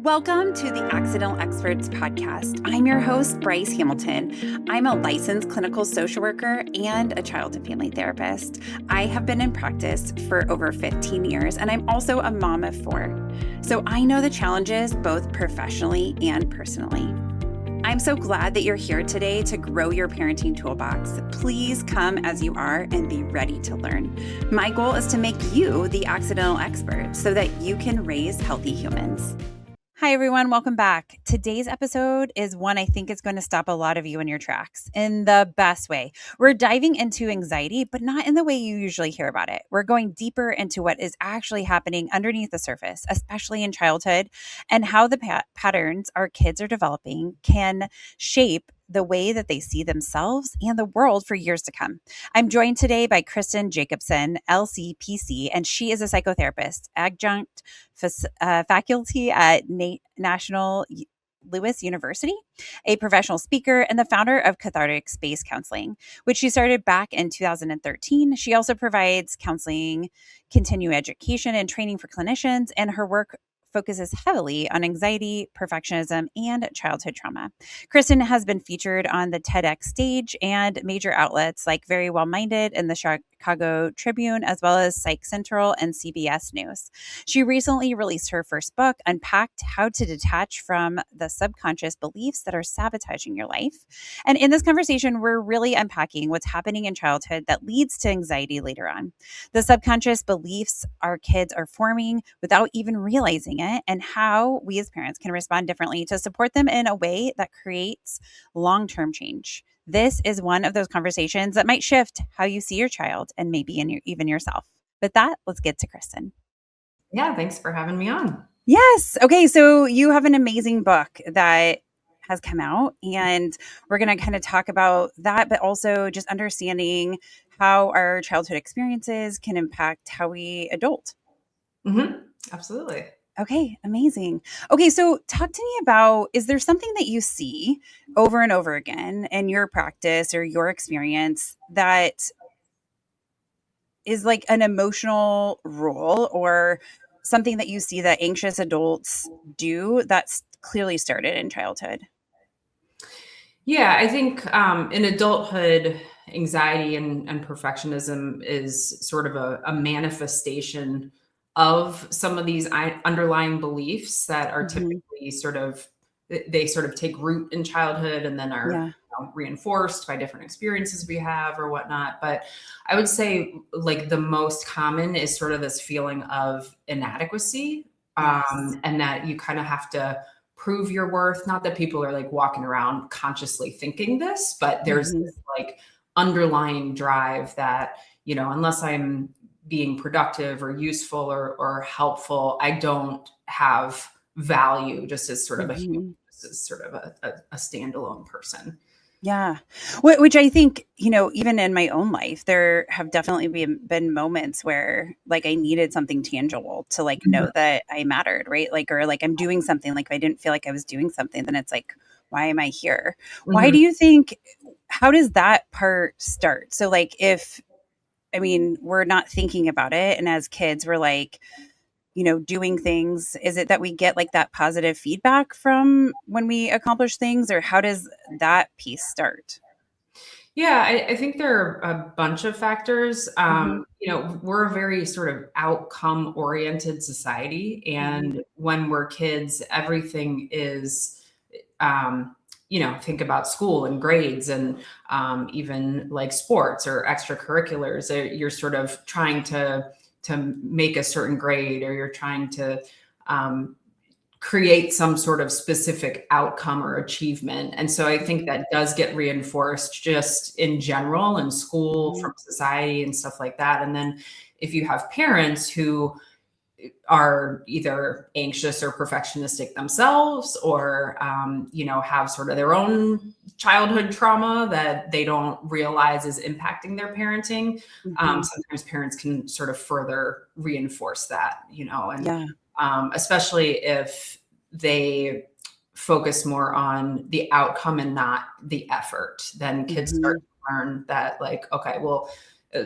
Welcome to the Accidental Experts podcast. I'm your host, Bryce Hamilton. I'm a licensed clinical social worker and a child and family therapist. I have been in practice for over 15 years, and I'm also a mom of 4. So I know the challenges both professionally and personally. I'm so glad that you're here today to grow your parenting toolbox. Please come as you are and be ready to learn. My goal is to make you the accidental expert so that you can raise healthy humans. Hi, everyone. Welcome back. Today's episode is one I think is going to stop a lot of you in your tracks in the best way. We're diving into anxiety, but not in the way you usually hear about it. We're going deeper into what is actually happening underneath the surface, especially in childhood, and how the patterns our kids are developing can shape the way that they see themselves and the world for years to come. I'm joined today by Kristen Jacobsen, LCPC, and she is a psychotherapist, adjunct faculty at National Lewis University, a professional speaker, and the founder of Cathartic Space Counseling, which she started back in 2013. She also provides counseling, continuing education, and training for clinicians, and her work focuses heavily on anxiety, perfectionism, and childhood trauma. Kristen has been featured on the TEDx stage and major outlets like Very Well Minded and the Chicago Tribune, as well as Psych Central and CBS News. She recently released her first book, Unpacked: How to Detach from the Subconscious Beliefs That Are Sabotaging Your Life. And in this conversation, we're really unpacking what's happening in childhood that leads to anxiety later on. The subconscious beliefs our kids are forming without even realizing it, and how we as parents can respond differently to support them in a way that creates long-term change. This is one of those conversations that might shift how you see your child and maybe even yourself. With that, let's get to Kristen. Yeah, thanks for having me on. Yes. Okay, so you have an amazing book that has come out, and we're going to kind of talk about that, but also just understanding how our childhood experiences can impact how we adult. Absolutely. Okay, amazing. Okay, so talk to me about, is there something that you see over and over again in your practice or your experience that is like an emotional role or something that you see that anxious adults do that's clearly started in childhood? Yeah, I think in adulthood, anxiety and perfectionism is sort of a manifestation of some of these underlying beliefs that are Mhm. typically they sort of take root in childhood and then are Yeah. reinforced by different experiences we have or whatnot. But I would say like the most common is sort of this feeling of inadequacy, Yes. and that you kind of have to prove your worth. Not that people are like walking around consciously thinking this, but there's Mhm. this like underlying drive that, unless I'm being productive or useful or helpful, I don't have value just as sort of a human, Mhm. just as sort of a standalone person. Yeah. Which I think, even in my own life, there have definitely been moments where like I needed something tangible to like know that I mattered, right? Like, or like I'm doing something, like if I didn't feel like I was doing something, then it's like, why am I here? Why Mhm. do you think, how does that part start? So like we're not thinking about it. And as kids, we're like, doing things. Is it that we get like that positive feedback from when we accomplish things, or how does that piece start? Yeah, I think there are a bunch of factors. Mhm. We're a very sort of outcome oriented society. Mhm. And when we're kids, everything is, think about school and grades and even like sports or extracurriculars. You're sort of trying to make a certain grade, or you're trying to um, create some sort of specific outcome or achievement. And so I think Mhm. that does get reinforced just in general in school, Mhm. from society and stuff like that. And then if you have parents who are either anxious or perfectionistic themselves, or have sort of their own childhood trauma that they don't realize is impacting their parenting, Mhm. sometimes parents can sort of further reinforce that, and Yeah. especially if they focus more on the outcome and not the effort, then kids start Mhm. to learn that, like, okay, well, uh,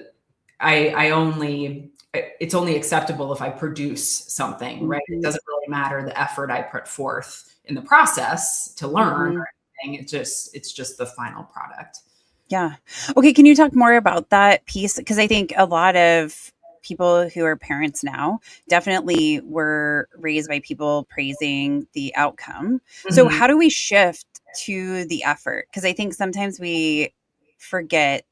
I only it's only acceptable if I produce something, right? It Mm-hmm. doesn't really matter the effort I put forth in the process to learn Mm-hmm. or anything. It's just the final product. Yeah. Okay. Can you talk more about that piece? Because I think a lot of people who are parents now definitely were raised by people praising the outcome. So, Mhm. how do we shift to the effort? Because I think sometimes we forget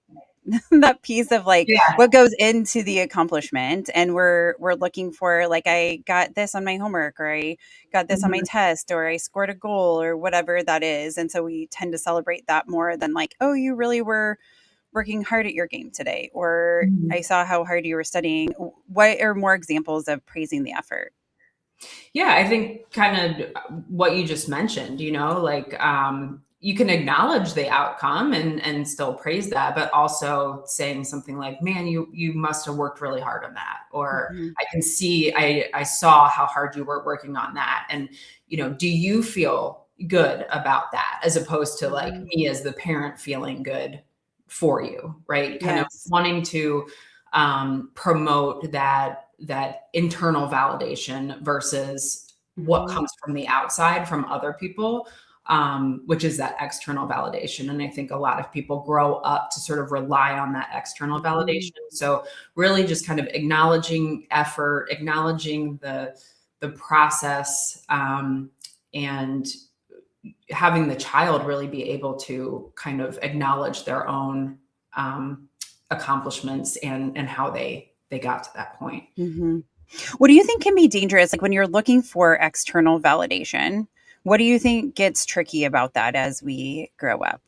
that piece of like Yeah. what goes into the accomplishment, and we're looking for like, I got this on my homework, or I got this on my Mhm. test, or I scored a goal, or whatever that is. And so we tend to celebrate that more than like, oh, you really were working hard at your game today, or I Mhm. saw how hard you were studying. What are more examples of praising the effort? Yeah, I think kind of what you just mentioned, like you can acknowledge the outcome and still praise that, but also saying something like, man, you must have worked really hard on that. Or Hmm. I can see I saw how hard you were working on that. And, do you feel good about that, as opposed to like Hmm. me as the parent feeling good for you, right? Kind of Yes. wanting to promote that internal validation versus what Hmm. comes from the outside from other people, which is that external validation. And I think a lot of people grow up to sort of rely on that external Hmm. validation. So really just kind of acknowledging effort, acknowledging the process, and having the child really be able to kind of acknowledge their own um, accomplishments and how they got to that point. Hmm. What do you think can be dangerous? Like when you're looking for external validation, what do you think gets tricky about that as we grow up?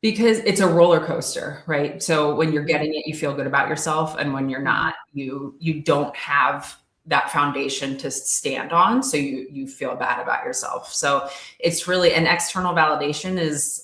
Because it's a roller coaster, right? So when you're Mhm. getting it, you feel good about yourself, and when you're Mhm. not, you don't have that foundation to stand on, so you feel bad about yourself. So it's really an external validation is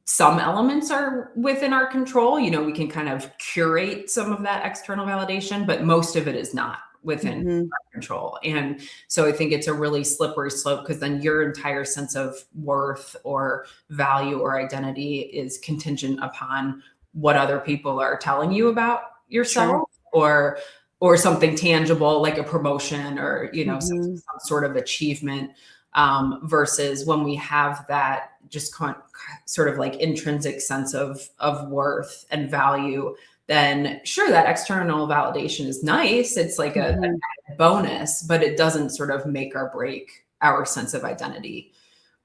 some elements are within our control. We can kind of curate some of that external validation, but most of it is not within Mhm. our control. And so I think it's a really slippery slope, because then your entire sense of worth or value or identity is contingent upon what other people are telling you about Sure. yourself, or something tangible like a promotion, or Mhm. some sort of achievement, versus when we have that just sort of like intrinsic sense of worth and value, then sure, that external validation is nice. It's like Mhm. a bonus, but it doesn't sort of make or break our sense of identity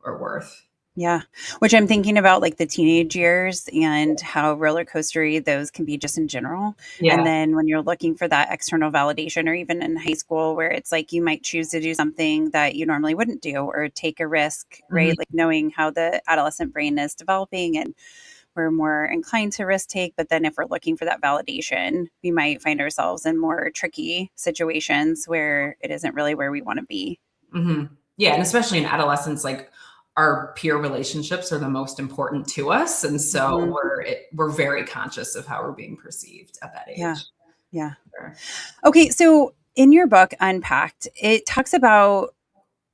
or worth. Yeah. Which I'm thinking about like the teenage years and how roller coastery those can be just in general. And Yeah. then when you're looking for that external validation, or even in high school where it's like you might choose to do something that you normally wouldn't do, or take a risk, Mhm. right? Like knowing how the adolescent brain is developing, and we're more inclined to risk take. But then if we're looking for that validation, we might find ourselves in more tricky situations where it isn't really where we want to be. Mhm. Yeah, and especially in adolescence, like our peer relationships are the most important to us, and so Mhm. we're very conscious of how we're being perceived at that Yeah. age. Yeah. Sure. Okay, so in your book, Unpacked, it talks about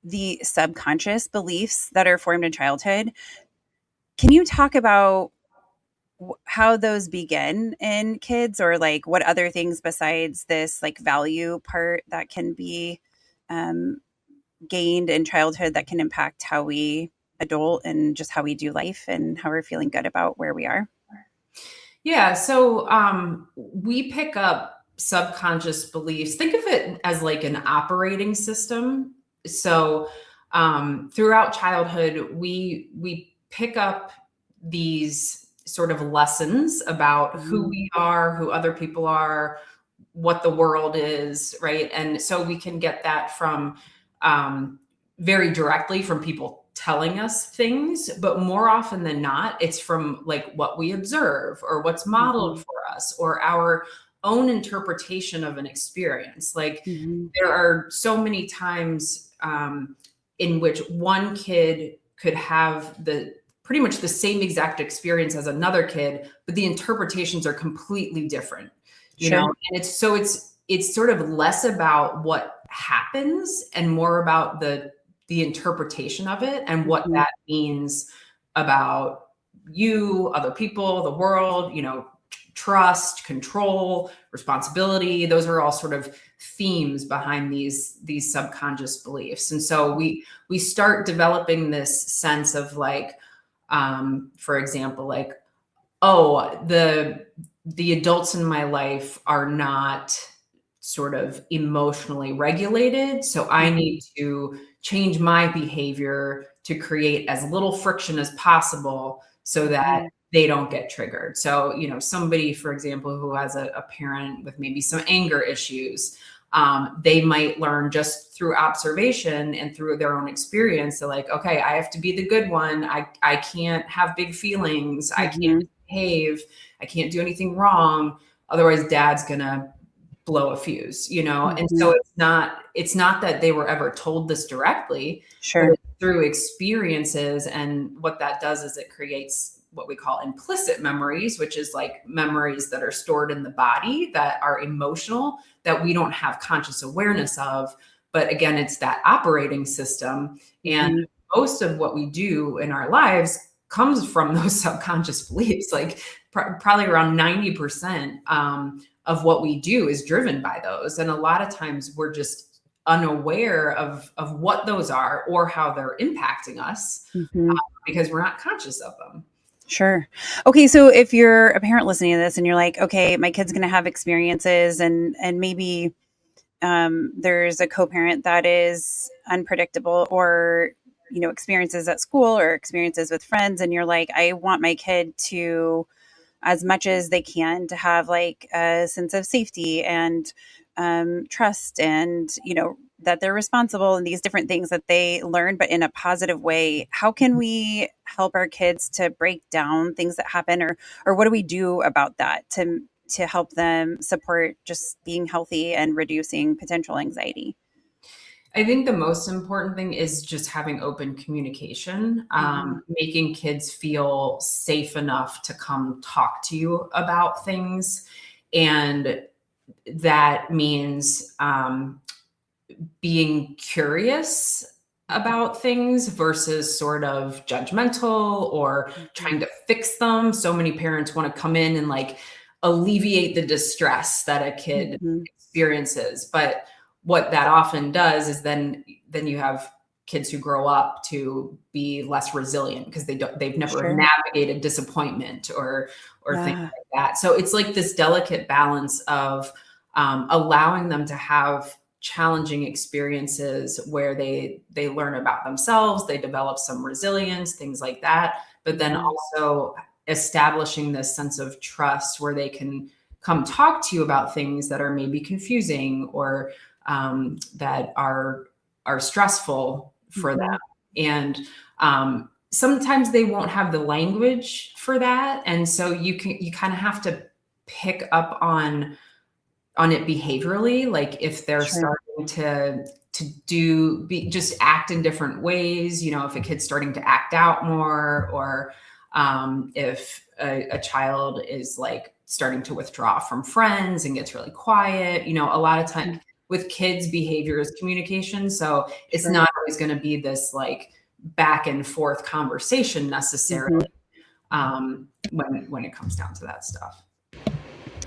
the subconscious beliefs that are formed in childhood. Can you talk about how those begin in kids, or like what other things besides this like value part that can be um, gained in childhood that can impact how we adult and just how we do life and how we're feeling good about where we are? Yeah, so we pick up subconscious beliefs. Think of it as like an operating system. So throughout childhood, we pick up these sort of lessons about who Mhm. we are, who other people are, what the world is, right? And so we can get that from um, very directly from people telling us things, but more often than not, it's from like what we observe or what's modeled Mhm. for us or our own interpretation of an experience. Like Mhm. there are so many times in which one kid could have the pretty much the same exact experience as another kid, but the interpretations are completely different, Sure. and it's sort of less about what happens and more about the interpretation of it and what Mhm. that means about you, other people, the world, trust, control, responsibility. Those are all sort of themes behind these subconscious beliefs. And so we start developing this sense of like, for example, like, oh, the adults in my life are not sort of emotionally regulated, so I need to change my behavior to create as little friction as possible so that they don't get triggered. So, somebody, for example, who has a parent with maybe some anger issues, they might learn just through observation and through their own experience. So like, okay, I have to be the good one. I can't have big feelings. I can't behave. I can't do anything wrong. Otherwise dad's gonna blow a fuse, And so it's not that they were ever told this directly, Sure. but it's through experiences. And what that does is it creates what we call implicit memories, which is like memories that are stored in the body that are emotional, that we don't have conscious awareness of. But again, it's that operating system. And most of what we do in our lives comes from those subconscious beliefs. Like probably around 90% of what we do is driven by those. And a lot of times we're just unaware of what those are or how they're impacting us because we're not conscious of them. Sure. Okay. So if you're a parent listening to this and you're like, okay, my kid's going to have experiences and maybe there's a co-parent that is unpredictable, or, experiences at school or experiences with friends. And you're like, I want my kid to, as much as they can, to have like a sense of safety and trust and, that they're responsible and these different things that they learn, but in a positive way. How can we help our kids to break down things that happen, or what do we do about that to help them support just being healthy and reducing potential anxiety? I think the most important thing is just having open communication, making kids feel safe enough to come talk to you about things. And that means being curious about things versus sort of judgmental or trying to fix them. So many parents want to come in and like alleviate the distress that a kid experiences. But what that often does is then you have kids who grow up to be less resilient because they've never navigated disappointment or things like that. So it's like this delicate balance of allowing them to have challenging experiences where they learn about themselves, they develop some resilience, things like that, but then also establishing this sense of trust where they can come talk to you about things that are maybe confusing or that are stressful for them. And sometimes they won't have the language for that, and so you kind of have to pick up on it behaviorally. Like if they're starting to just act in different ways, if a kid's starting to act out more, or if a child is like starting to withdraw from friends and gets really quiet, a lot of time with kids, behavior is communication. So it's not always going to be this like back and forth conversation necessarily when it comes down to that stuff.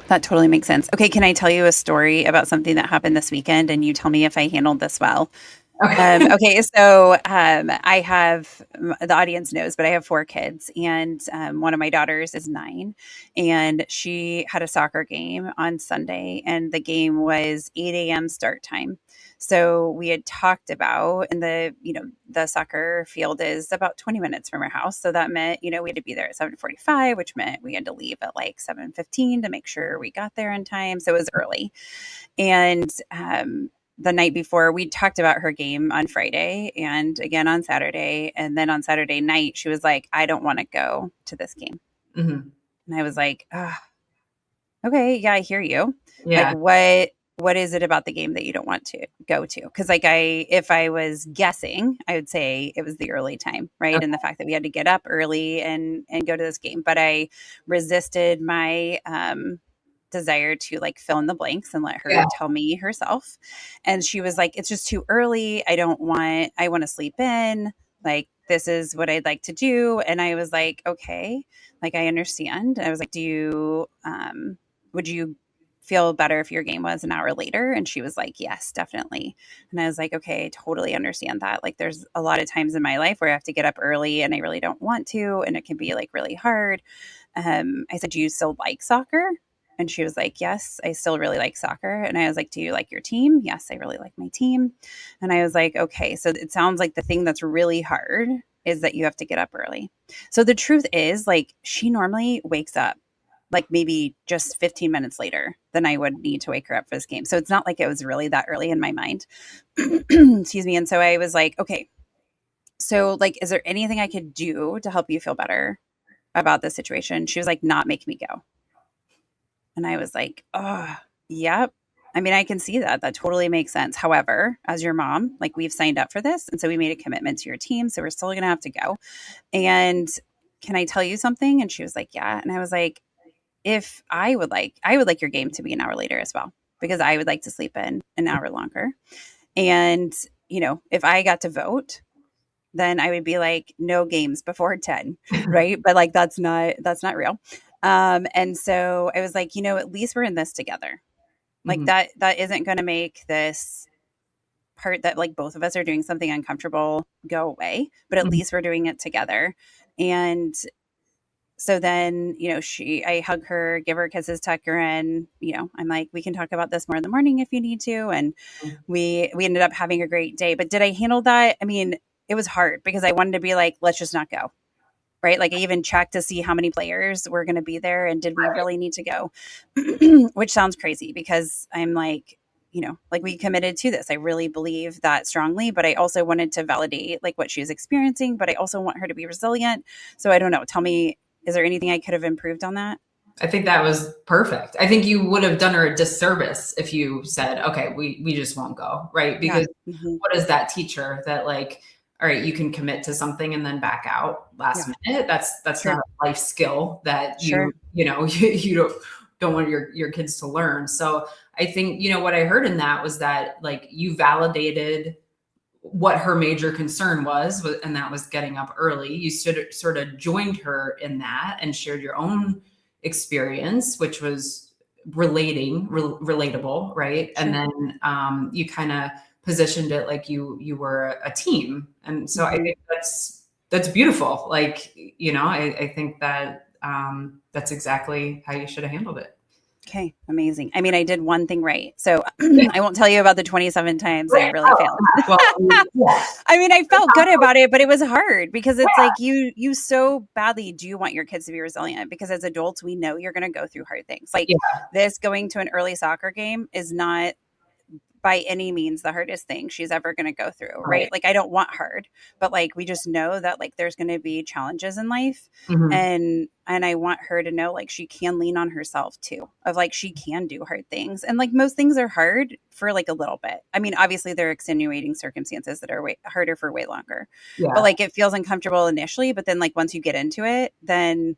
That totally makes sense. Okay. Can I tell you a story about something that happened this weekend, and you tell me if I handled this well? Okay. So I have, the audience knows, but I have 4 kids, and one of my daughters is 9, and she had a soccer game on Sunday, and the game was 8 a.m. start time. So we had talked about, and the soccer field is about 20 minutes from our house. So that meant, we had to be there at 7:45, which meant we had to leave at like 7:15 to make sure we got there in time. So it was early. And the night before, we talked about her game on Friday and again on Saturday. And then on Saturday night, she was like, I don't want to go to this game. And I was like, okay, yeah, I hear you. Yeah. Like, what is it about the game that you don't want to go to? Because if I was guessing, I would say it was the early time, right? Okay. And the fact that we had to get up early and go to this game. But I resisted my desire to like fill in the blanks and let her tell me herself. And she was like, it's just too early. I want to sleep in. Like, this is what I'd like to do. And I was like, okay, like, I understand. I was like, would you feel better if your game was an hour later? And she was like, yes, definitely. And I was like, okay, I totally understand that. Like, there's a lot of times in my life where I have to get up early and I really don't want to, and it can be like really hard. I said, do you still like soccer? And she was like, yes, I still really like soccer. And I was like, do you like your team? Yes, I really like my team. And I was like, okay, so it sounds like the thing that's really hard is that you have to get up early. So the truth is, like, she normally wakes up like maybe just 15 minutes later than I would need to wake her up for this game. So it's not like it was really that early in my mind. Excuse me. And so I was like, okay, so like, is there anything I could do to help you feel better about this situation? She was like, not make me go. And I was like, oh, yep. I mean, I can see that. That totally makes sense. However, as your mom, like, we've signed up for this. And so we made a commitment to your team. So we're still going to have to go. And can I tell you something? And she was like, yeah. And I was like, if I would like your game to be an hour later as well, because I would like to sleep in an hour longer. And, if I got to vote, then I would be like, no games before 10. Right. But like, that's not real. And so I was like, at least we're in this together. Like, that isn't going to make this part that like both of us are doing something uncomfortable go away, but at least we're doing it together. And so then, I hug her, give her kisses, tuck her in, I'm like, we can talk about this more in the morning if you need to. And we ended up having a great day. But did I handle that? I mean, it was hard because I wanted to be like, let's just not go. Right. Like, I even checked to see how many players were going to be there and did we really need to go, which sounds crazy because I'm like, like, we committed to this. I really believe that strongly, but I also wanted to validate like what she was experiencing, but I also want her to be resilient. So I don't know. Tell me, is there anything I could have improved on that? I think that was perfect. I think you would have done her a disservice if you said, okay, we just won't go. Right. Because what does that teach her? That like, all right, you can commit to something and then back out last minute. That's not a life skill that you don't want your kids to learn. So I think, what I heard in that was that like you validated what her major concern was, and that was getting up early. You sort of joined her in that and shared your own experience, which was relatable, right? Sure. And then you kind of positioned it like you were a team. And so I think that's beautiful. Like, I think that that's exactly how you should have handled it. Okay. Amazing. I mean, I did one thing right. So I won't tell you about the 27 times I really failed. I mean, I felt good about it, but it was hard because it's like you so badly do want your kids to be resilient, because as adults, we know you're going to go through hard things. Like this going to an early soccer game is not by any means the hardest thing she's ever going to go through. Right. Like, I don't want hard, but like, we just know that like, there's going to be challenges in life. And I want her to know, like, she can lean on herself too, of like, she can do hard things. And like, most things are hard for like a little bit. I mean, obviously there are extenuating circumstances that are way harder for way longer, but like, it feels uncomfortable initially, but then like, once you get into it, then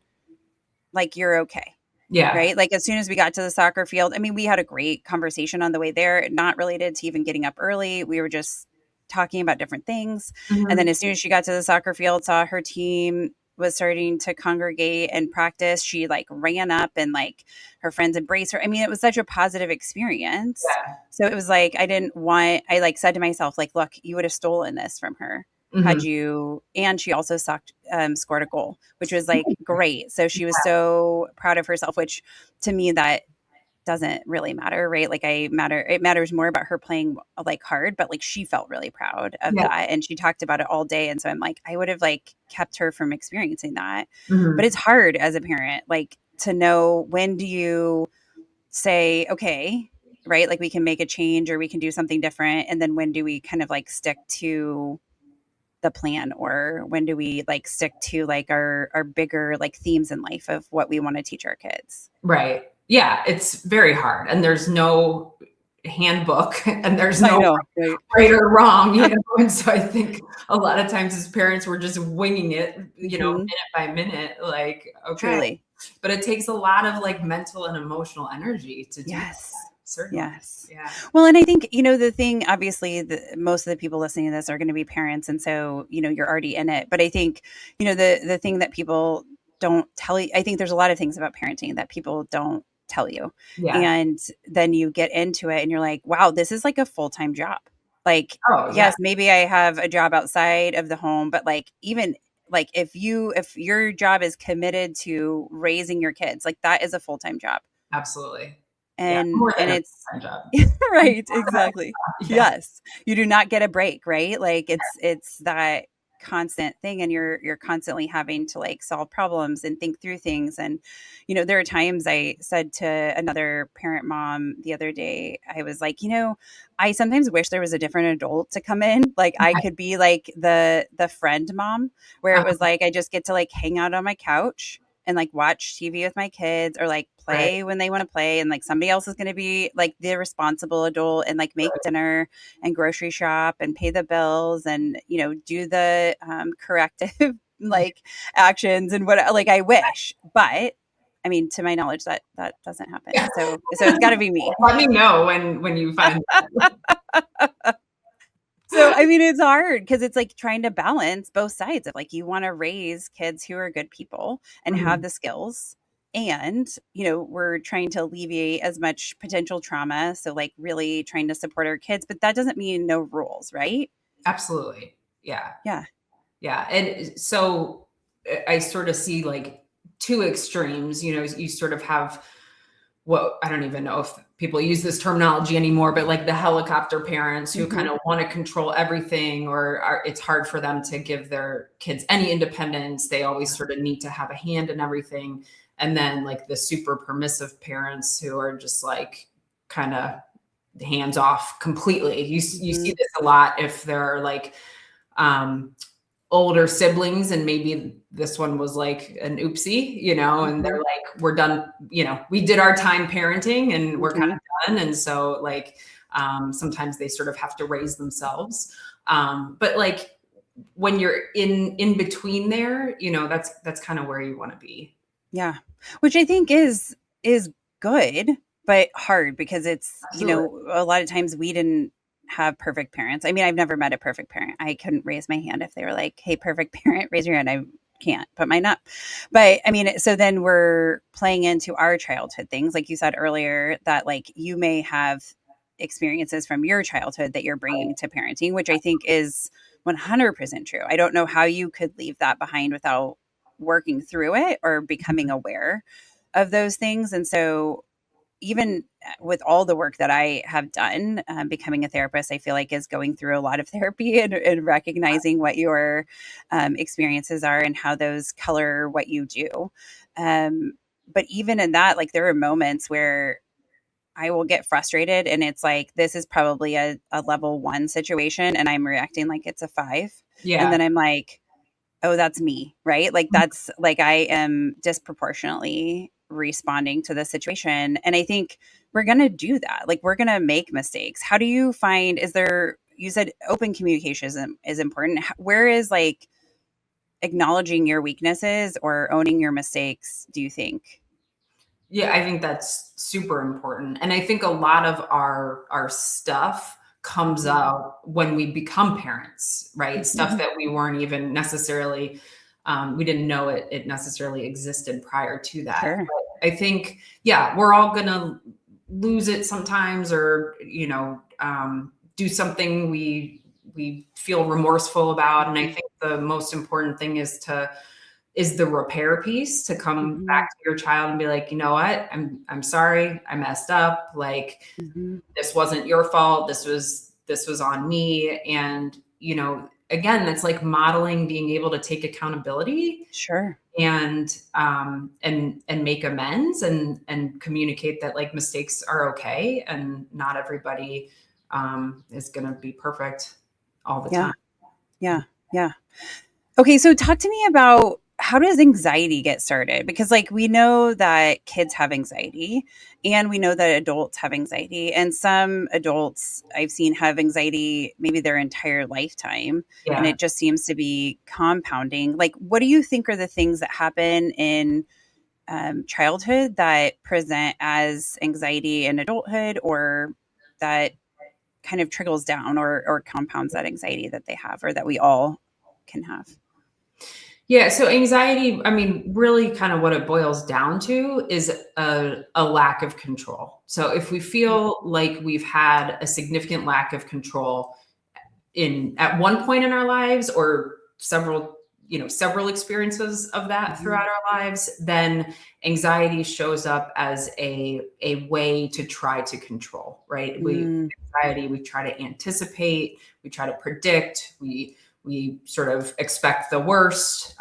like, you're okay. Yeah. Right. Like, as soon as we got to the soccer field, I mean, we had a great conversation on the way there, not related to even getting up early. We were just talking about different things. And then as soon as she got to the soccer field, saw her team was starting to congregate and practice, she like ran up and like her friends embraced her. I mean, it was such a positive experience. Yeah. So it was like, I like said to myself, like, look, you would have stolen this from her. Had you, and she also scored a goal, which was like great. So she was so proud of herself, which to me, that doesn't really matter, right? Like, it matters more about her playing like hard, but like, she felt really proud of that. And she talked about it all day. And so I'm like, I would have like kept her from experiencing that, but it's hard as a parent, like, to know, when do you say, okay, right? Like, we can make a change or we can do something different. And then when do we kind of like stick to the plan, or when do we like stick to like our bigger like themes in life of what we want to teach our kids? Right. Yeah. It's very hard, and there's no handbook and there's no right or wrong, And so I think a lot of times as parents, we're just winging it, minute by minute, like, okay. Truly. But it takes a lot of like mental and emotional energy to do that. certainly. Yes. Yeah. Well, and I think, the thing, obviously, most of the people listening to this are going to be parents. And so, you're already in it. But I think, the thing that people don't tell you, I think there's a lot of things about parenting that people don't tell you. Yeah. And then you get into it and you're like, wow, this is like a full-time job. Like, Oh, yeah. yes, maybe I have a job outside of the home, but like, even like if your job is committed to raising your kids, like that is a full-time job. Absolutely. Yeah. And More than a it's full-time job. right, exactly. Yeah. Yes. You do not get a break, right? Like it's that constant thing, and you're constantly having to like solve problems and think through things. And there are times I said to another parent mom the other day, I was like, I sometimes wish there was a different adult to come in. Like I could be like the friend mom, where it Um, was like I just get to like hang out on my couch and like watch TV with my kids, or like right. play when they want to play, and like somebody else is going to be like the responsible adult and like make dinner and grocery shop and pay the bills and do the corrective like actions and what, like I wish, but I mean, to my knowledge, that doesn't happen. Yeah. So it's got to be me. Let me know when you find So, I mean, it's hard because it's like trying to balance both sides of like you want to raise kids who are good people and have Mhm. the skills. And, we're trying to alleviate as much potential trauma. So, like, really trying to support our kids, but that doesn't mean no rules, right? Absolutely. Yeah. Yeah. Yeah. And so I sort of see like two extremes. You sort of have what, I don't even know if people use this terminology anymore, but like the helicopter parents who kind Hmm. of want to control everything, or it's hard for them to give their kids any independence. They always sort of need to have a hand in everything. And then like the super permissive parents who are just like kind of hands off completely. You Hmm. see this a lot if there are like um, older siblings, and maybe this one was like an oopsie, and they're Hmm. like, we're done, we did our time parenting and we're kind Hmm. of done. And so like sometimes they sort of have to raise themselves. But like when you're in between there, that's kind of where you want to be. Yeah. Which I think is good, but hard because it's, Absolutely. a lot of times we didn't have perfect parents. I mean, I've never met a perfect parent. I couldn't raise my hand if they were like, "Hey, perfect parent, raise your hand." I can't put mine up. But I mean, so then we're playing into our childhood things, like you said earlier, that like you may have experiences from your childhood that you're bringing to parenting, which I think is 100% true. I don't know how you could leave that behind without working through it or becoming aware of those things. And so, even with all the work that I have done, becoming a therapist, I feel like is going through a lot of therapy and recognizing what your experiences are and how those color what you do. Um, but even in that, like there are moments where I will get frustrated and it's like, this is probably a level 1 situation and I'm reacting like it's a 5. And Yeah. then I'm like, oh, that's me, right? Like that's like I am disproportionately responding to the situation. And I think we're going to do that. Like we're going to make mistakes. How do you find, you said open communication is important. Where is like acknowledging your weaknesses or owning your mistakes, do you think? Yeah, I think that's super important. And I think a lot of our stuff comes Mhm. out when we become parents, right? Stuff Mhm. that we weren't even necessarily we didn't know it necessarily existed prior to that. Sure. But I think, yeah, we're all gonna lose it sometimes, or do something we feel remorseful about. And I Mhm. think the most important thing is the repair piece, to come back Mhm. to your child and be like, you know what, I'm sorry, I messed up. Like Mhm. this wasn't your fault. This was on me. And again, that's like modeling being able to take accountability Sure. and make amends, and communicate that like mistakes are okay, and not everybody is gonna be perfect all the Yeah. time. Yeah. Yeah. Okay, so talk to me about how does anxiety get started? Because like we know that kids have anxiety and we know that adults have anxiety, and some adults I've seen have anxiety maybe their entire lifetime and Yeah. it just seems to be compounding. Like what do you think are the things that happen in childhood that present as anxiety in adulthood, or that kind of trickles down or compounds that anxiety that they have, or that we all can have? Yeah. So anxiety, I mean, really kind of what it boils down to is a lack of control. So if we feel like we've had a significant lack of control at one point in our lives, or several experiences of that throughout our lives, then anxiety shows up as a way to try to control, right? Anxiety, we try to anticipate, we try to predict, we sort of expect the worst.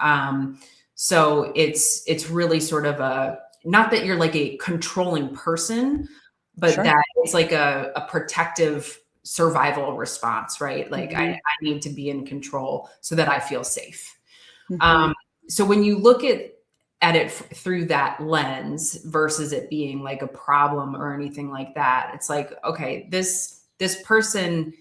So it's really sort of not that you're like a controlling person, but Sure. that it's like a protective survival response, right? Like I need to be in control so that I feel safe. So when you look at it through that lens versus it being like a problem or anything like that, it's like, okay, this person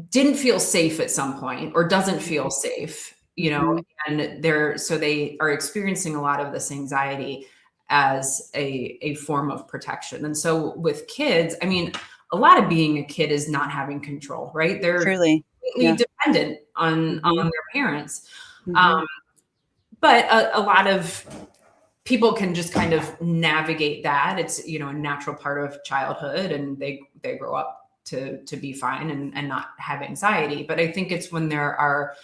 didn't feel safe at some point, or doesn't feel safe, and they are experiencing a lot of this anxiety as a form of protection. And so with kids, I mean, a lot of being a kid is not having control, right? They're Truly. completely Yeah. dependent on their parents. Mm-hmm. But a lot of people can just kind of navigate that. It's, a natural part of childhood, and they grow up to be fine and not have anxiety. But I think it's when there are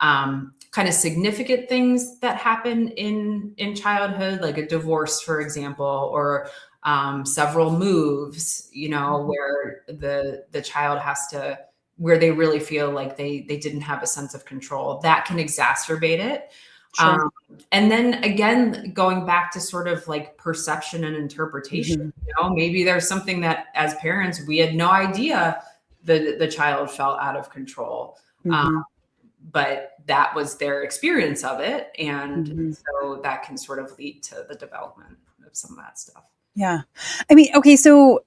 kind of significant things that happen in childhood, like a divorce, for example, or several moves, where the child has to, where they really feel like they didn't have a sense of control, that can exacerbate it. Sure. And then again, going back to sort of like perception and interpretation, maybe there's something that as parents, we had no idea the child felt out of control. But that was their experience of it. And so that can sort of lead to the development of some of that stuff. Yeah. I mean, okay, so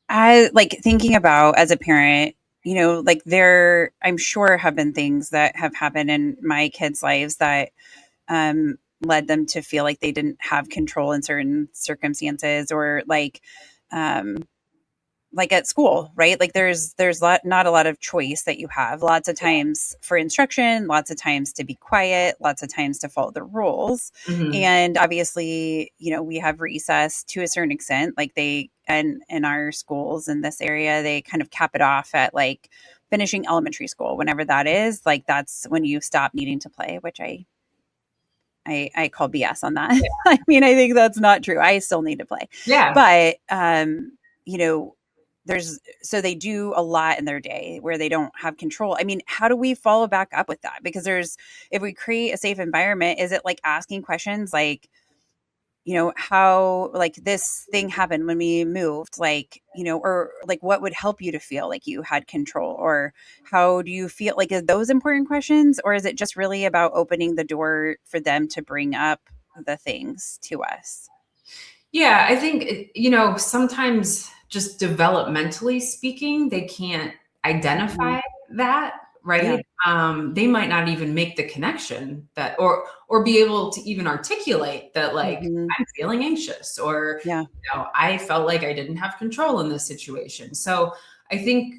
I like thinking about as a parent, like I'm sure have been things that have happened in my kids' lives that led them to feel like they didn't have control in certain circumstances, or like at school, right? Like there's not a lot of choice that you have. Lots of times for instruction, lots of times to be quiet, lots of times to follow the rules. And obviously, we have recess to a certain extent. Like and in our schools in this area, they kind of cap it off at like finishing elementary school. Whenever that is, like that's when you stop needing to play, which I call BS on that. I mean, I think that's not true. I still need to play. Yeah. But so they do a lot in their day where they don't have control. I mean, how do we follow back up with that? Because if we create a safe environment, is it like asking questions like, how like this thing happened when we moved, like, or like what would help you to feel like you had control, or how do you feel, like, is those important questions, or is it just really about opening the door for them to bring up the things to us? Yeah, I think, sometimes just developmentally speaking, they can't identify that, Yeah. right? They might not even make the connection that, or be able to even articulate that, like, I'm feeling anxious, or, Yeah. I felt like I didn't have control in this situation. So I think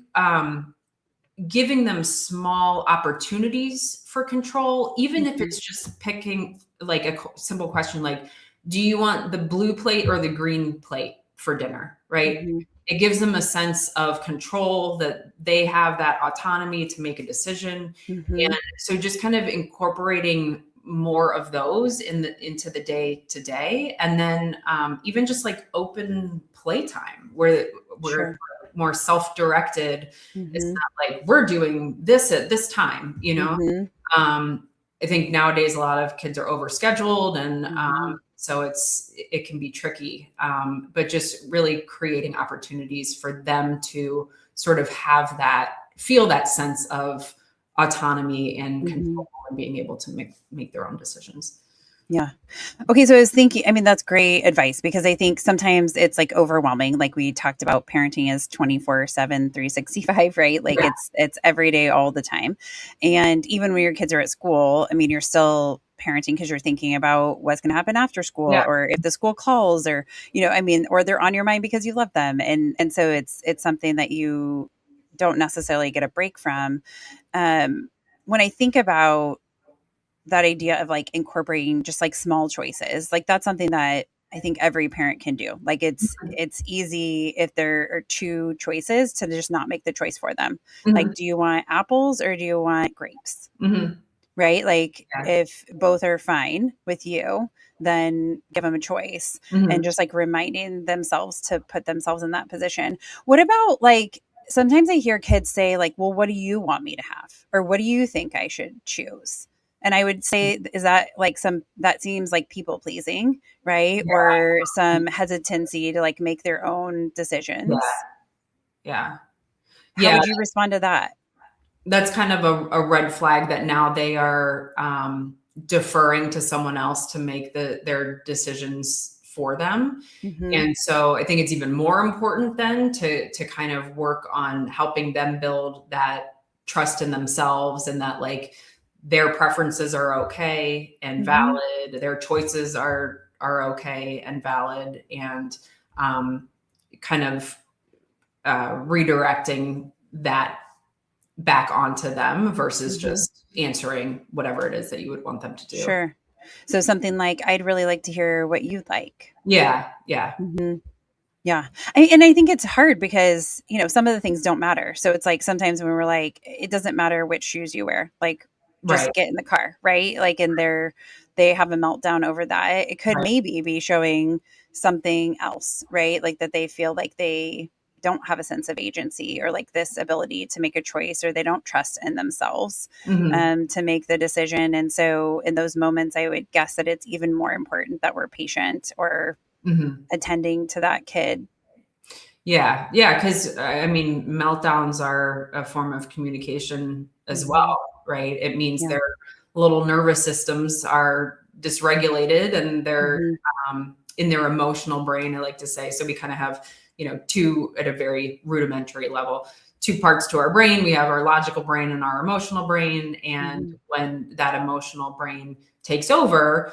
giving them small opportunities for control, even if it's just picking like a simple question, like, do you want the blue plate or the green plate for dinner? Right. It gives them a sense of control, that they have that autonomy to make a decision. And so just kind of incorporating more of those into the day to day. And then even just like open playtime where Sure. more self-directed. It's not like we're doing this at this time, I think nowadays a lot of kids are overscheduled, and so it can be tricky. But just really creating opportunities for them to sort of feel that sense of autonomy and control, and being able to make their own decisions. Yeah. Okay. So I was thinking, I mean, that's great advice because I think sometimes it's like overwhelming. Like we talked about parenting is 24/7, 365, right? Like Yeah. it's every day, all the time. And even when your kids are at school, I mean, you're still parenting because you're thinking about what's going to happen after school Yeah. or if the school calls or, I mean, or they're on your mind because you love them. And so it's something that you don't necessarily get a break from. Um, when I think about that idea of like incorporating just like small choices, like that's something that I think every parent can do. Like it's easy if there are two choices to just not make the choice for them. Hmm. Like, do you want apples or do you want grapes? Hmm. Right? Like Yeah. if both are fine with you, then give them a choice and Hmm. just like reminding themselves to put themselves in that position. What about like sometimes I hear kids say like, "Well, what do you want me to have?" or "What do you think I should choose?" And I would say is that like some that seems like people pleasing, right? Or some hesitancy to like make their own Yeah. decisions. Yeah. How Yeah. would you respond to that? That's kind of a red flag that now they are deferring to someone else to make their decisions for them. Mhm. And so I think it's even more important then to kind of work on helping them build that trust in themselves and that like their preferences are okay and Mhm. valid, their choices are okay and valid, and um, kind of redirecting that back onto them versus Mhm. just answering whatever it is that you would want them to do. Sure. So something like, "I'd really like to hear what you'd like." Yeah, yeah, Mhm. Yeah. And I think it's hard because, some of the things don't matter. So it's like sometimes when we're like, it doesn't matter which shoes you wear, like right, just get in the car, right? Like, and they have a meltdown over that. It could right. maybe be showing something else, right? Like that they feel like they don't have a sense of agency or like this ability to make a choice or they don't trust in themselves Mhm, to make the decision. And so in those moments, I would guess that it's even more important that we're patient or mhm. attending to that kid. Yeah, yeah, 'cause, I mean, meltdowns are a form of communication as Mhm. well, right? It means Yeah. their little nervous systems are dysregulated and they're, Mhm. in their emotional brain, I like to say. So we kinda have, 2 at a very rudimentary level, 2 parts to our brain. We have our logical brain and our emotional brain, and Mhm. when that emotional brain takes over,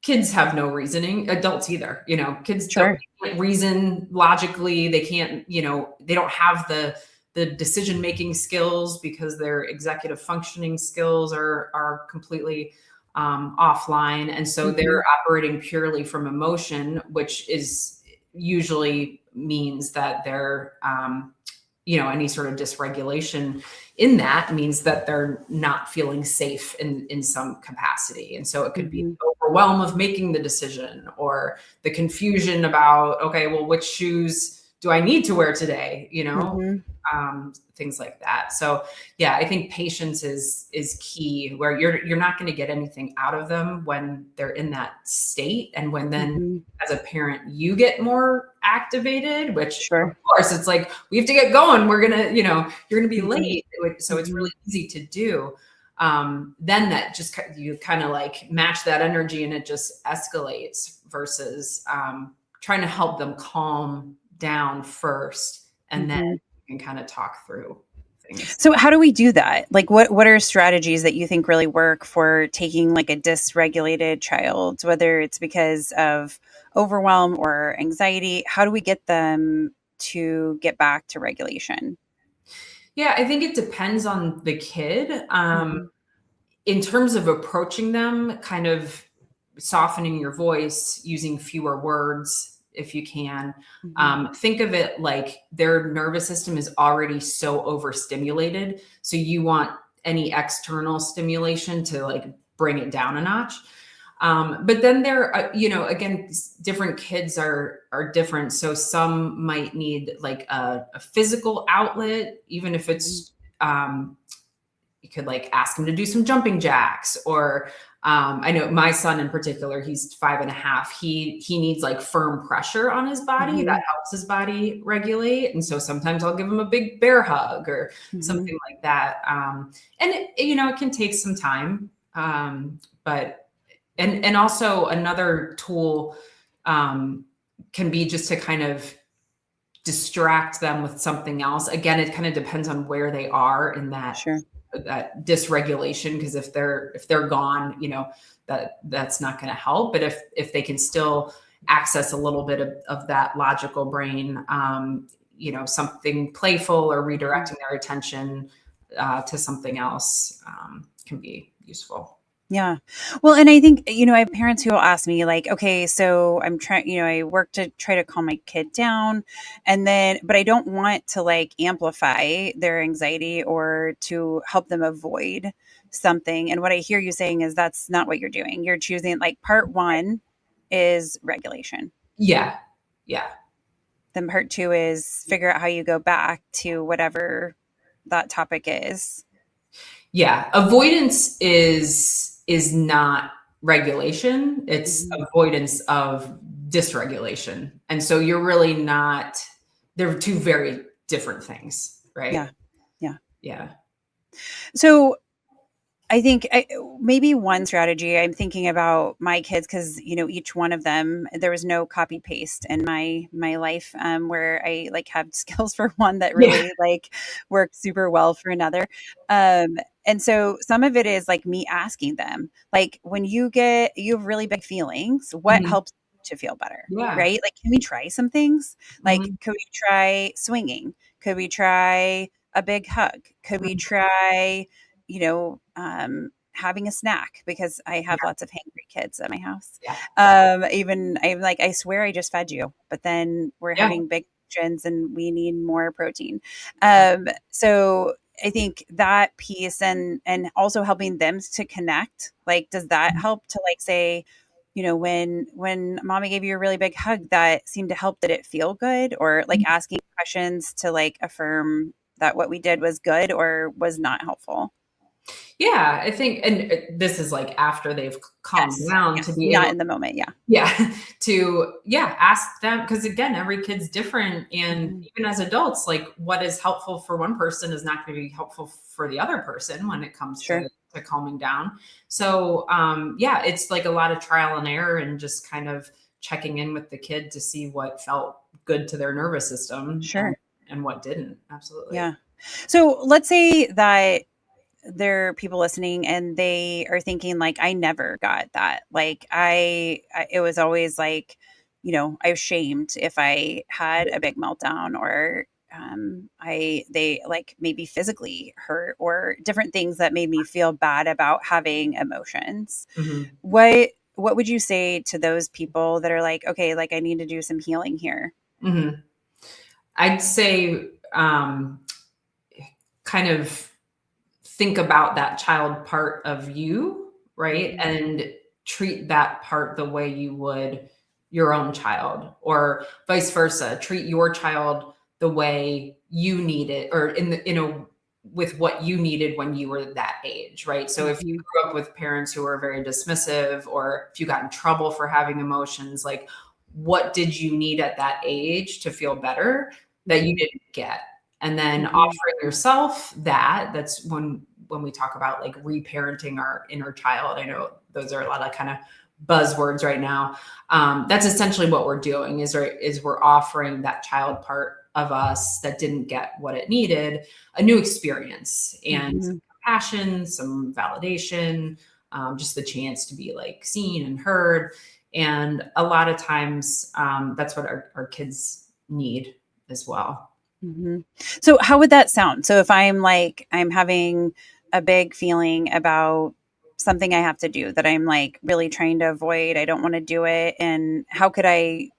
kids have no reasoning, adults either. Kids don't Sure. they can't reason logically. They can't, they don't have the decision making skills because their executive functioning skills are completely offline, and so they're Mhm. operating purely from emotion, which is usually means that they're any sort of dysregulation in that means that they're not feeling safe in some capacity. And so it could be Mhm. the overwhelm of making the decision or the confusion about, okay, well, which shoes do I need to wear today? Mhm. Things like that. So yeah, I think patience is key, where you're not going to get anything out of them when they're in that state, and when then Mhm. as a parent you get more activated, which of Sure. course it's like we have to get going. We're gonna, you're gonna be Mhm. late, so it's really Mhm. easy to do. Then that just you kind of like match that energy and it just escalates versus trying to help them calm down first and then Mhm. you can kind of talk through things. So how do we do that? Like what are strategies that you think really work for taking like a dysregulated child, whether it's because of overwhelm or anxiety? How do we get them to get back to regulation? Yeah, I think it depends on the kid. Mhm. In terms of approaching them, kind of softening your voice, using fewer words if you can. Mhm. Think of it like their nervous system is already so overstimulated. So you want any external stimulation to like bring it down a notch. But then there, again, different kids are different. So some might need like a physical outlet, even if Mhm. it's you could like ask him to do some jumping jacks, or I know my son in particular, he's 5.5. He needs like firm pressure on his body that Mhm. helps his body regulate, and so sometimes I'll give him a big bear hug or Mhm. something like that. And it can take some time, but And also another tool can be just to kind of distract them with something else. Again, it kind of depends on where they are in that Sure. that dysregulation, because if they're gone, that's not going to help. But if they can still access a little bit of that logical brain, something playful or redirecting their attention to something else can be useful. Yeah. Well, and I think, I have parents who will ask me like, okay, so I'm trying, I work to try to calm my kid down but I don't want to like amplify their anxiety or to help them avoid something. And what I hear you saying is that's not what you're doing. You're choosing like part one is regulation. Yeah. Yeah. Then part two is figure out how you go back to whatever that topic is. Yeah. Avoidance is not regulation. It's Mhm. avoidance of dysregulation. And so you're really not, they're two very different things, right? Yeah. Yeah. Yeah. So I think maybe one strategy I'm thinking about my kids because each one of them there was no copy paste in my life where I like have skills for one that Yeah. really like work super well for another, um, and so some of it is like me asking them like when you have really big feelings, what Mhm. helps to feel better, Yeah. right? Like can we try some things? Like Mhm. could we try swinging? Could we try a big hug? Could we try having a snack because I have Yeah. lots of hangry kids at my house. Yeah. Even I'm like, I swear I just fed you, but then we're Yeah. having big portions and we need more protein. Yeah. So I think that piece and also helping them to connect, like, does that help to like say, when mommy gave you a really big hug, that seemed to help, did it feel good? Or like asking questions to like affirm that what we did was good or was not helpful. Yeah. I think, and this is like after they've calmed Yes, down to yes, be not able, in the moment, yeah. yeah, ask them, because again, every kid's different, and Mhm. even as adults, like what is helpful for one person is not going to be helpful for the other person when it comes Sure, to calming down. So yeah, it's like a lot of trial and error and just kind of checking in with the kid to see what felt good to their nervous system sure, and what didn't. Absolutely. yeah. So, let's say that there are people listening and they are thinking like, "I never got that." Like, I it was always like, I was shamed if I had a big meltdown or, they, like, maybe physically hurt or different things that made me feel bad about having emotions. Mhm. What would you say to those people that are like, "Okay, like, I need to do some healing here?" Mhm. I'd say kind of think about that child part of you, right? Mhm, And treat that part the way you would your own child, or vice versa. Treat your child the way you need it, or with what you needed when you were that age, right? So if you mhm, grew up with parents who were very dismissive, or if you got in trouble for having emotions, like what did you need at that age to feel better that you mhm, didn't get? And then mhm, offering yourself that's when we talk about like reparenting our inner child. I know those are a lot of kind of buzzwords right now. That's essentially what we're doing is we're offering that child part of us that didn't get what it needed a new experience and some mhm. compassion, some validation, just the chance to be like seen and heard. And a lot of times that's what our kids need as well. Mhm. So how would that sound? So if I'm like, I'm having a big feeling about something I have to do that I'm like really trying to avoid, I don't want to do it. And how could I,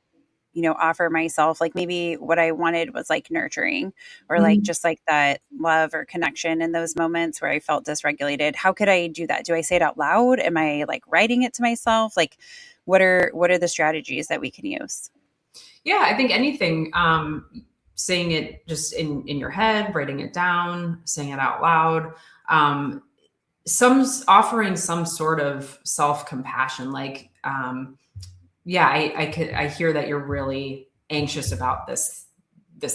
offer myself like maybe what I wanted was like nurturing or like Mhm. just like that love or connection in those moments where I felt dysregulated. How could I do that? Do I say it out loud? Am I like writing it to myself? Like what are the strategies that we can use? Yeah, I think anything, saying it just in your head, writing it down, saying it out loud, um, offering some sort of self compassion. Like, yeah, I hear that you're really anxious about this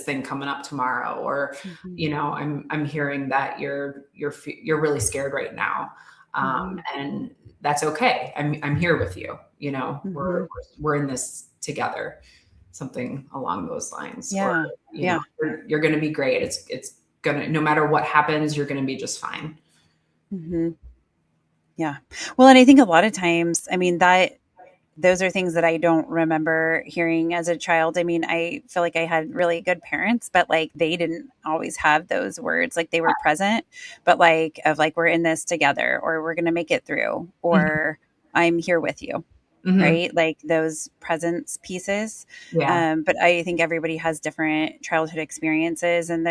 thing coming up tomorrow, or Mhm. I'm hearing that you're really scared right now. And that's okay. I'm here with you. You know, we're in this together. Something along those lines. Yeah. Or, you know, you're going to be great. It's gonna, no matter what happens, you're going to be just fine. Yeah. Well, and I think a lot of times, I mean, those are things that I don't remember hearing as a child. I mean, I feel like I had really good parents, but like they didn't always have those words. Like they were present, but like of like, we're in this together, or we're going to make it through, or I'm here with you. Right? Like those presence pieces. Yeah. But I think everybody has different childhood experiences, and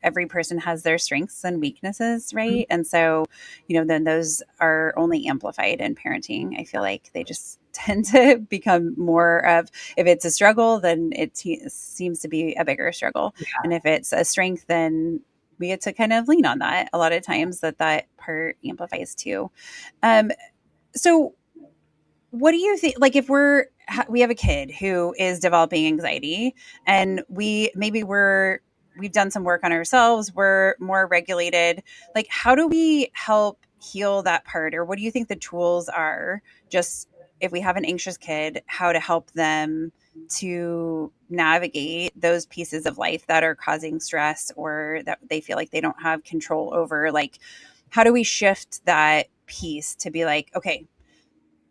every person has their strengths and weaknesses. Right. And so, then those are only amplified in parenting. I feel like they just tend to become more of, if it's a struggle, then it seems to be a bigger struggle. Yeah. And if it's a strength, then we get to kind of lean on that a lot of times, that part amplifies too. So what do you think, like if we have a kid who is developing anxiety, and we've done some work on ourselves, we're more regulated, like how do we help heal that part? Or what do you think the tools are, just if we have an anxious kid, how to help them to navigate those pieces of life that are causing stress, or that they feel like they don't have control over? Like, how do we shift that piece to be like, okay,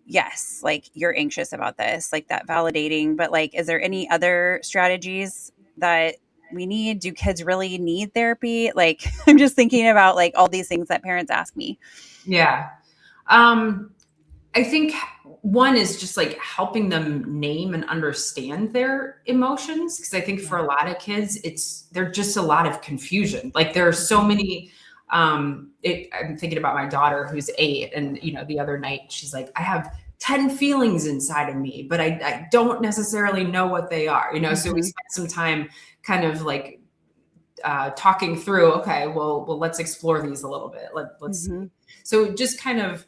yes, like you're anxious about this, like that validating, but like, is there any other strategies that we need? Do kids really need therapy? Like, I'm just thinking about like all these things that parents ask me. Yeah. I think one is just like helping them name and understand their emotions. Cause I think for a lot of kids, there's just a lot of confusion. Like there are so many, I'm thinking about my daughter who's 8, and the other night she's like, I have 10 feelings inside of me, but I don't necessarily know what they are, So we spent some time kind of like talking through, okay, well, let's explore these a little bit. Let's see. So just kind of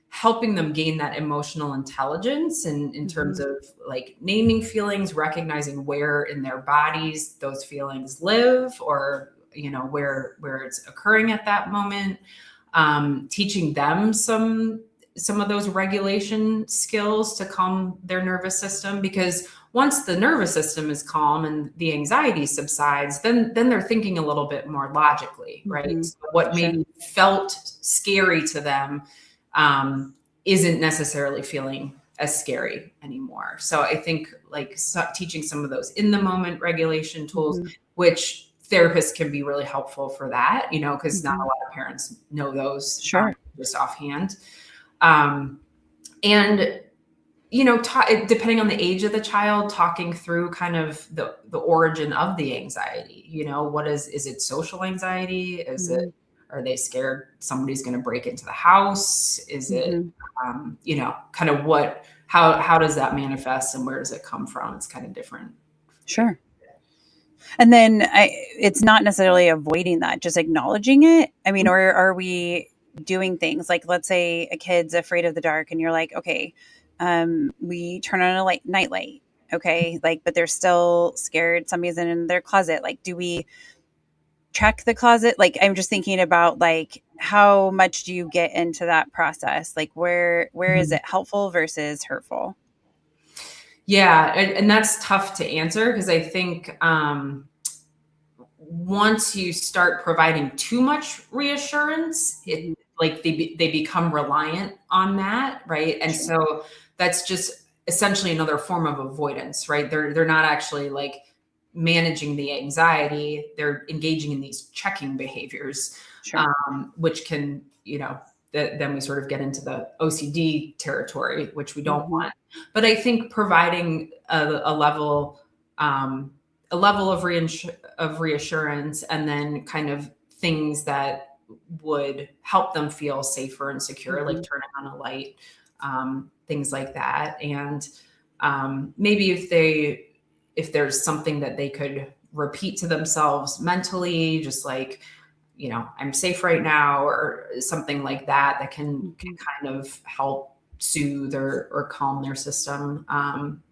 helping them gain that emotional intelligence, and in terms of like naming feelings, recognizing where in their bodies those feelings live, or where it's occurring at that moment. Teaching them some of those regulation skills to calm their nervous system, because once the nervous system is calm and the anxiety subsides, then they're thinking a little bit more logically, right? So what maybe felt scary to them isn't necessarily feeling as scary anymore. So I think like teaching some of those in the moment regulation tools, which therapists can be really helpful for that, because not a lot of parents know those just offhand. And depending on the age of the child, talking through kind of the origin of the anxiety. What is it social anxiety? Are they scared somebody's going to break into the house? Is it, kind of how does that manifest, and where does it come from? It's kind of different. Sure. And then it's not necessarily avoiding that, just acknowledging it. I mean, or are we doing things like, let's say a kid's afraid of the dark, and you're like, okay, we turn on a night light. Okay. Like, but they're still scared. Somebody's in their closet. Like, do we check the closet? Like, I'm just thinking about like, how much do you get into that process? Like where is it helpful versus hurtful? Yeah. And that's tough to answer, because I think, once you start providing too much reassurance, it like they become reliant on that, right? And so that's just essentially another form of avoidance, right? They're not actually like managing the anxiety; they're engaging in these checking behaviors, which can, then we sort of get into the OCD territory, which we don't want. But I think providing a level of reassurance, and then kind of things that would help them feel safer and secure, like turning on a light, things like that. And maybe if there's something that they could repeat to themselves mentally, just like, I'm safe right now, or something like that can kind of help soothe or calm their system,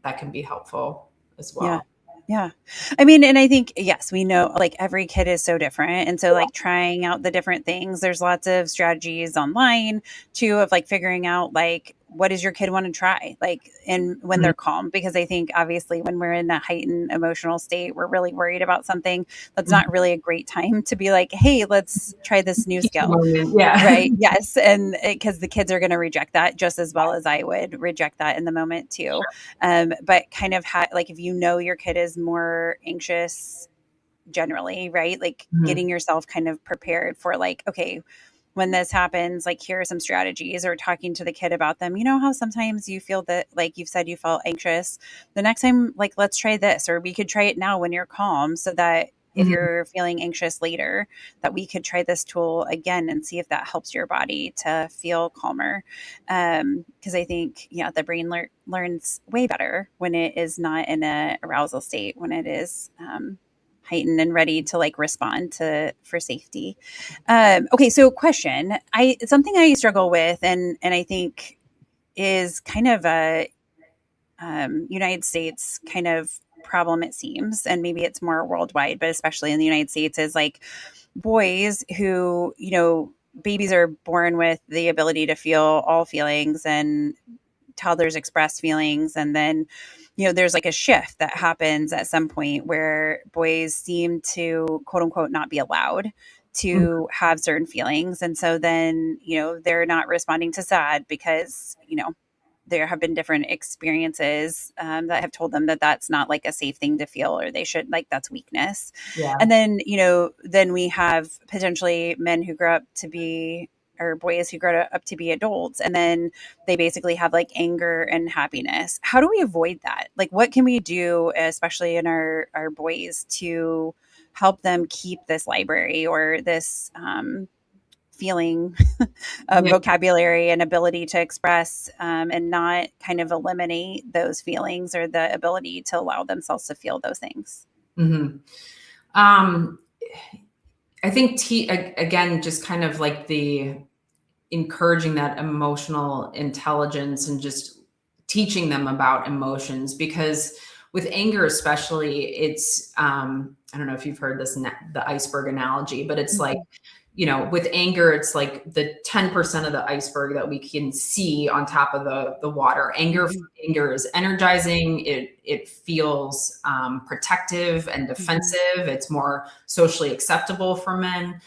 that can be helpful as well. Yeah. I mean, and I think, yes, we know like every kid is so different. And so, like, trying out the different things, there's lots of strategies online too of like figuring out like, what does your kid want to try? Like, and when Mhm. they're calm, because I think obviously when we're in a heightened emotional state, we're really worried about something. That's not Mhm. really a great time to be like, hey, let's try this new Teaching skill. moment. Yeah. Right. Yes. And because the kids are going to reject that just as well as I would reject that in the moment too. But kind of like if you know your kid is more anxious generally, right? Like Mhm. getting yourself kind of prepared for like, okay, when this happens, like here are some strategies or talking to the kid about them. You know how sometimes you feel that, like you've said, you felt anxious. The next time, like, let's try this, or we could try it now when you're calm so that if Mhm. you're feeling anxious later, that we could try this tool again and see if that helps your body to feel calmer. Because I think, yeah, the brain learns way better when it is not in a arousal state, when it is heightened and ready to like respond to for safety. Okay, so question. I something I struggle with and I think is kind of a United States kind of problem, it seems, and maybe it's more worldwide, but especially in the United States, is like boys who, babies are born with the ability to feel all feelings and toddlers express feelings. And then, there's like a shift that happens at some point where boys seem to quote unquote not be allowed Mhm. to have certain feelings. And so then, they're not responding to sad because, there have been different experiences that have told them that that's not like a safe thing to feel, or they should like that's weakness. Yeah. And then, then we have potentially men who grow up to be, or boys who grow up to be adults, and then they basically have like anger and happiness. How do we avoid that? Like, what can we do, especially in our boys, to help them keep this library or this feeling Yeah. vocabulary and ability to express, and not kind of eliminate those feelings or the ability to allow themselves to feel those things? Mhm. Um, I think again, just kind of like the encouraging that emotional intelligence and just teaching them about emotions, because with anger especially, it's I don't know if you've heard this the iceberg analogy, but it's like, Mhm. with anger, it's like the 10% of the iceberg that we can see on top of the water. Mhm. Anger is energizing. It feels protective and Mhm. defensive. It's more socially acceptable for men.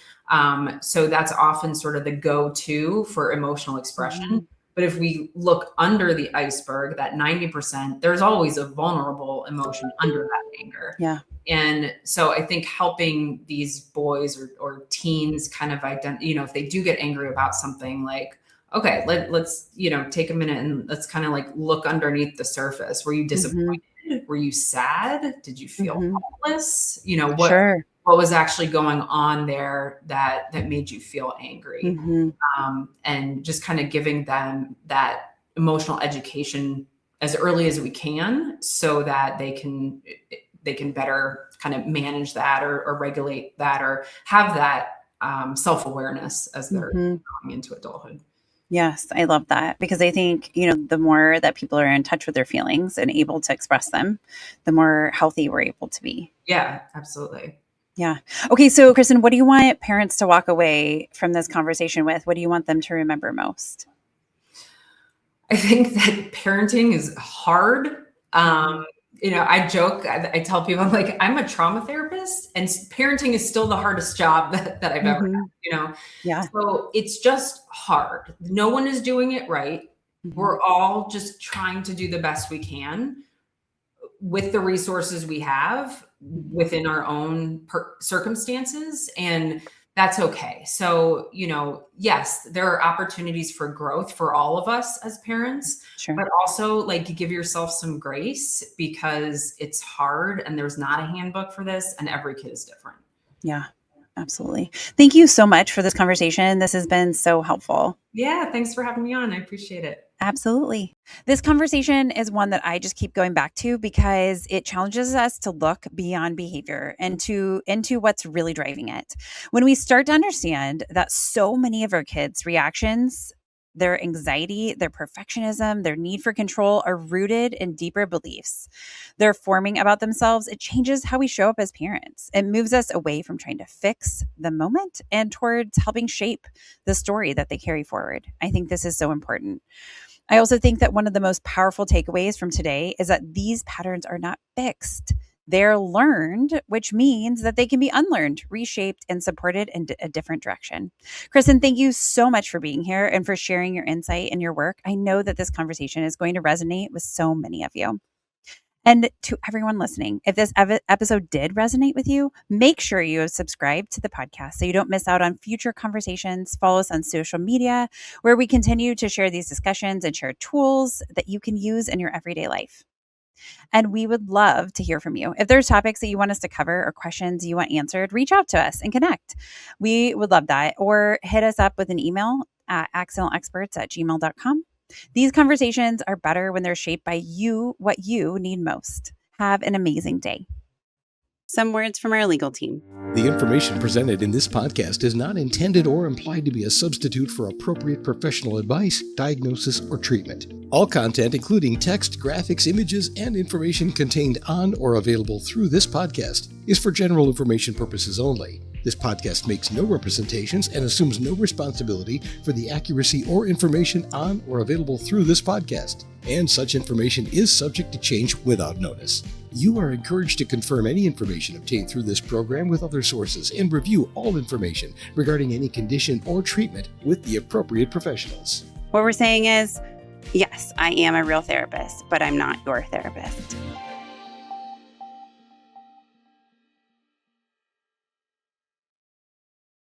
So that's often sort of the go-to for emotional expression. Mhm. But if we look under the iceberg, that 90%, there's always a vulnerable emotion under that anger. Yeah. And so I think helping these boys or teens kind of if they do get angry about something, like, okay, let's, take a minute and let's kind of like look underneath the surface. Were you Mhm. disappointed? Were you sad? Did you feel Mhm. hopeless? Sure. What was actually going on there that made you feel angry? Mhm. And just kind of giving them that emotional education as early as we can, so that they can better kind of manage that, or regulate that, or have that self-awareness as they're Mhm. going into adulthood. Yes, I love that because I think, the more that people are in touch with their feelings and able to express them, the more healthy we're able to be. Yeah, absolutely. Yeah. Okay. So, Kristen, what do you want parents to walk away from this conversation with? What do you want them to remember most? I think that parenting is hard. Hmm. I joke, I tell people, I'm like, I'm a trauma therapist, and parenting is still the hardest job that I've ever Hmm. had. Yeah. So it's just hard. No one is doing it right. Hmm. We're all just trying to do the best we can with the resources we have Hmm. within our own circumstances, and that's okay. So, yes, there are opportunities for growth for all of us as parents, Sure. but also like give yourself some grace, because it's hard and there's not a handbook for this, and every kid is different. Yeah. Absolutely. Thank you so much for this conversation. This has been so helpful. Yeah, thanks for having me on. I appreciate it. Absolutely. This conversation is one that I just keep going back to because it challenges us to look beyond behavior and to into what's really driving it. When we start to understand that so many of our kids' reactions their anxiety, their perfectionism, their need for control are rooted in deeper beliefs they're forming about themselves. It changes how we show up as parents. It moves us away from trying to fix the moment and towards helping shape the story that they carry forward. I think this is so important. I also think that one of the most powerful takeaways from today is that these patterns are not fixed. They're learned, which means that they can be unlearned, reshaped, and supported in a different direction. Kristen, thank you so much for being here and for sharing your insight and your work. I know that this conversation is going to resonate with so many of you. And to everyone listening, if this episode did resonate with you, make sure you have subscribed to the podcast so you don't miss out on future conversations. Follow us on social media, where we continue to share these discussions and share tools that you can use in your everyday life. And we would love to hear from you. If there's topics that you want us to cover or questions you want answered, reach out to us and connect. We would love that. Or hit us up with an email at accidentalexperts@gmail.com. These conversations are better when they're shaped by you, what you need most. Have an amazing day. Some words from our legal team. The information presented in this podcast is not intended or implied to be a substitute for appropriate professional advice, diagnosis, or treatment. All content, including text, graphics, images, and information contained on or available through this podcast, is for general information purposes only. This podcast makes no representations and assumes no responsibility for the accuracy or information on or available through this podcast, and such information is subject to change without notice. You are encouraged to confirm any information obtained through this program with other sources and review all information regarding any condition or treatment with the appropriate professionals. What we're saying is, yes, I am a real therapist, but I'm not your therapist.